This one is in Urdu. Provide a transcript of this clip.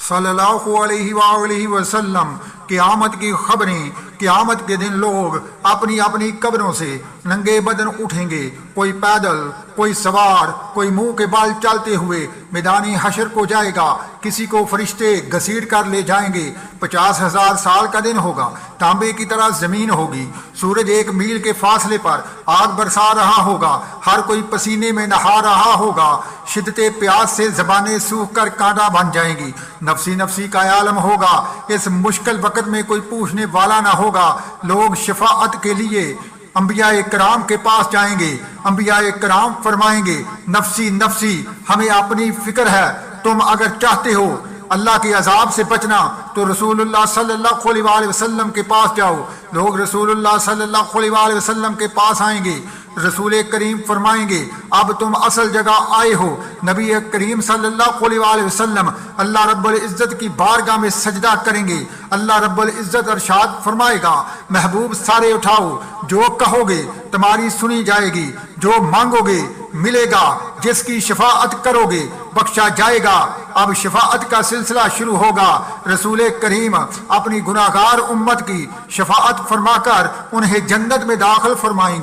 صلی اللہ علیہ وآلہ وسلم قیامت کی خبریں۔ قیامت کے دن لوگ اپنی اپنی قبروں سے ننگے بدن اٹھیں گے، کوئی پیدل، کوئی سوار، کوئی منہ کے بال چلتے ہوئے میدان حشر کو جائے گا۔ کسی کو فرشتے گھسیٹ کر لے جائیں گے۔ 50,000 سال کا دن ہوگا، تانبے کی طرح زمین ہوگی، سورج 1 میل کے فاصلے پر آگ برسا رہا ہوگا، ہر کوئی پسینے میں نہا رہا ہوگا، شدت پیاس سے زبانیں سوکھ کر کانٹا بن جائیں گی، نفسی نفسی کا عالم ہوگا۔ اس مشکل وقت میں کوئی پوچھنے والا نہ ہوگا۔ لوگ شفاعت کے لیے انبیاء کرام کے پاس جائیں گے۔ انبیاء کرام فرمائیں گے، نفسی نفسی، ہمیں اپنی فکر ہے، تم اگر چاہتے ہو اللہ کے عذاب سے بچنا تو رسول اللہ صلی اللہ علیہ وآلہ وسلم کے پاس جاؤ۔ لوگ رسول اللہ صلی اللہ علیہ وآلہ وسلم کے پاس آئیں گے۔ رسول کریم فرمائیں گے، اب تم اصل جگہ آئے ہو۔ نبی کریم صلی اللہ علیہ وآلہ وسلم اللہ رب العزت کی بارگاہ میں سجدہ کریں گے۔ اللہ رب العزت ارشاد فرمائے گا، محبوب سارے اٹھاؤ، جو کہو گے تمہاری سنی جائے گی، جو مانگو گے ملے گا، جس کی شفاعت کرو گے بخشا جائے گا۔ اب شفاعت کا سلسلہ شروع ہوگا۔ رسول کریم اپنی گناہگار امت کی شفاعت فرما کر انہیں جنت میں داخل فرمائیں گے۔